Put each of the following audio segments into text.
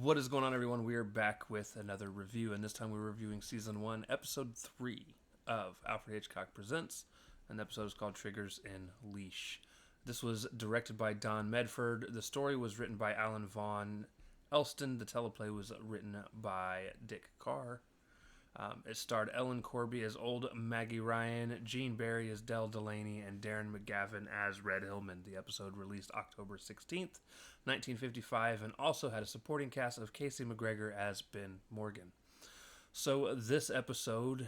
What is going on, everyone? We are back with another review, and this time we're reviewing Season 1, Episode 3 of Alfred Hitchcock Presents. And the episode is called Triggers in Leash. This was directed by Don Medford. The story was written by Alan Vaughn Elston. The teleplay was written by Dick Carr. It starred Ellen Corby as old Maggie Ryan, Gene Barry as Dell Delaney, and Darren McGavin as Red Hillman. The episode released October 16th, 1955, and also had a supporting cast of Casey McGregor as Ben Morgan. So this episode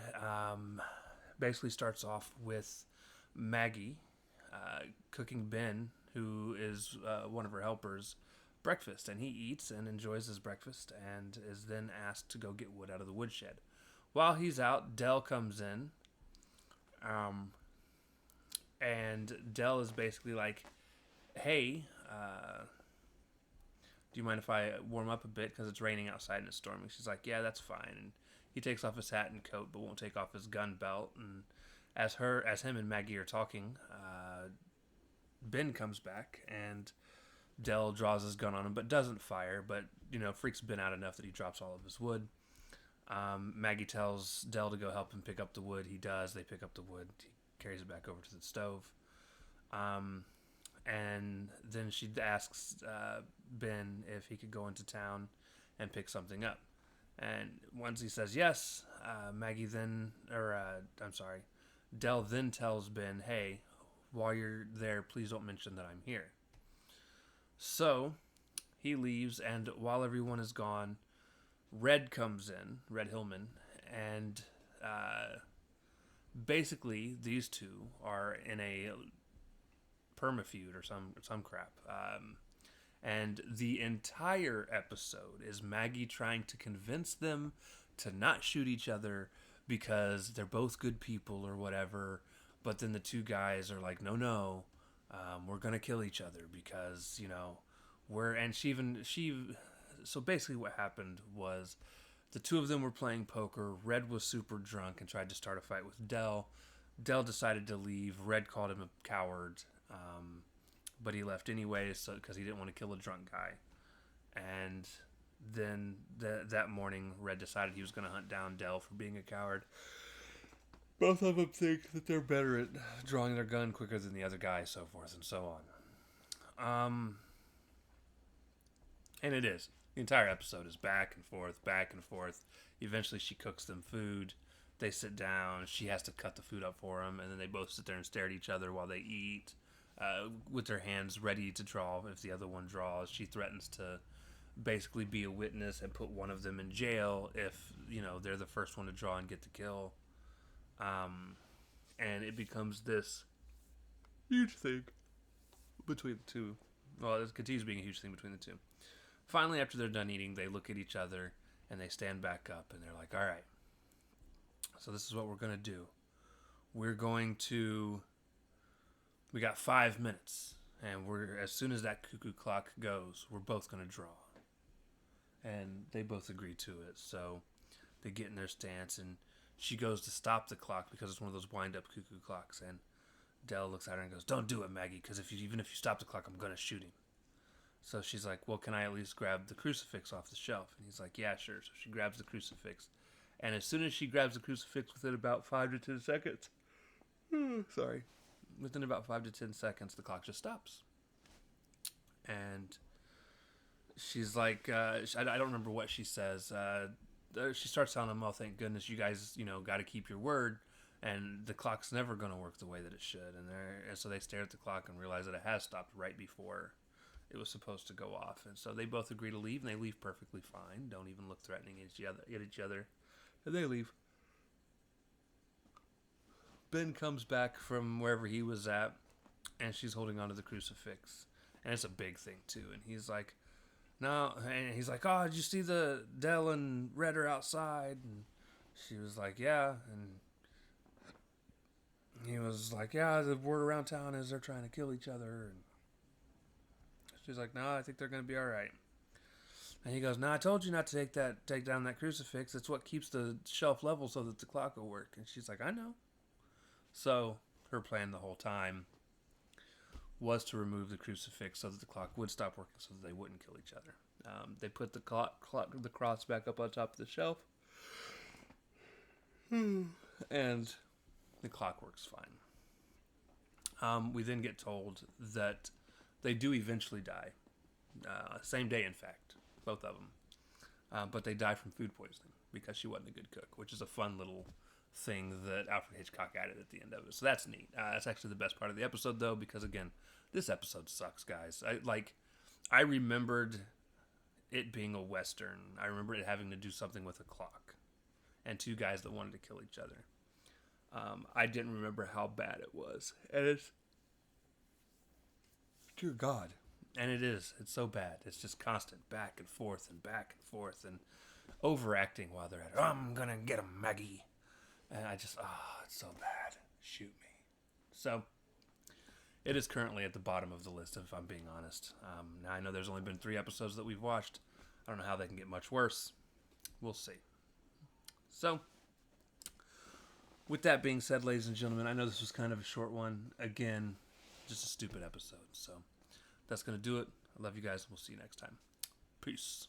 basically starts off with Maggie cooking Ben, who is one of her helpers, breakfast, and he eats and enjoys his breakfast and is then asked to go get wood out of the woodshed. While he's out, Dell comes in, and Dell is basically like, hey, do you mind if I warm up a bit because it's raining outside and it's storming? She's like, yeah, that's fine. And he takes off his hat and coat but won't take off his gun belt. And as him and Maggie are talking, Ben comes back and Dell draws his gun on him but doesn't fire, but freaks Ben out enough that he drops all of his wood. Maggie tells Dell to go help him pick up the wood. He does. They pick up the wood. He carries it back over to the stove. And then she asks Ben if he could go into town and pick something up. And once he says yes, Dell then tells Ben, hey, while you're there, please don't mention that I'm here. So he leaves, and while everyone is gone, Red comes in, Red Hillman, and basically these two are in a perma-feud or some crap. And the entire episode is Maggie trying to convince them to not shoot each other because they're both good people or whatever. But then the two guys are like, no, we're gonna kill each other because So basically what happened was the two of them were playing poker. Red was super drunk and tried to start a fight with Dell. Dell decided to leave. Red called him a coward, but he left anyways because he didn't want to kill a drunk guy. And then that morning, Red decided he was going to hunt down Dell for being a coward. Both of them think that they're better at drawing their gun quicker than the other guy, so forth and so on. And it is. The entire episode is back and forth, back and forth. Eventually she cooks them food. They sit down. She has to cut the food up for them. And then they both sit there and stare at each other while they eat with their hands ready to draw if the other one draws. She threatens to basically be a witness and put one of them in jail if, they're the first one to draw and get the kill. And it becomes this huge thing between the two. Well, it continues being a huge thing between the two. Finally, after they're done eating, they look at each other and they stand back up and they're like, all right, so this is what we're going to do. We got 5 minutes, and as soon as that cuckoo clock goes, we're both going to draw. And they both agree to it. So they get in their stance, and she goes to stop the clock because it's one of those wind-up cuckoo clocks. And Dell looks at her and goes, don't do it, Maggie, because even if you stop the clock, I'm going to shoot him. So she's like, well, can I at least grab the crucifix off the shelf? And he's like, yeah, sure. So she grabs the crucifix. And as soon as she grabs the crucifix, within about 5 to 10 seconds, within about 5 to 10 seconds, the clock just stops. And she's like, I don't remember what she says. She starts telling him, oh, thank goodness you guys, got to keep your word. And the clock's never going to work the way that it should. And so they stare at the clock and realize that it has stopped right before it was supposed to go off. And so they both agree to leave, and they leave perfectly fine. Don't even look threatening at each other. And they leave. Ben comes back from wherever he was at, and she's holding onto the crucifix. And it's a big thing, too. And he's like, no. And he's like, oh, did you see the Dell and Red are outside? And she was like, yeah. And he was like, yeah, the word around town is they're trying to kill each other. And she's like, no, I think they're going to be all right. And he goes, no, I told you not to take down that crucifix. It's what keeps the shelf level so that the clock will work. And she's like, I know. So her plan the whole time was to remove the crucifix so that the clock would stop working so that they wouldn't kill each other. They put the cross back up on top of the shelf, and the clock works fine. We then get told that they do eventually die. Same day, in fact, both of them. But they die from food poisoning because she wasn't a good cook, which is a fun little thing that Alfred Hitchcock added at the end of it. So that's neat. That's actually the best part of the episode, though, because again, this episode sucks, guys. I remembered it being a Western. I remember it having to do something with a clock and two guys that wanted to kill each other. I didn't remember how bad it was. And it's... Dear God. And it is. It's so bad. It's just constant back and forth and overacting while they're at it. I'm going to get him, Maggie. And I just, it's so bad. Shoot me. So, it is currently at the bottom of the list, if I'm being honest. Now, I know there's only been 3 episodes that we've watched. I don't know how they can get much worse. We'll see. So, with that being said, ladies and gentlemen, I know this was kind of a short one. Again, just a stupid episode. So, that's going to do it. I love you guys, and we'll see you next time. Peace.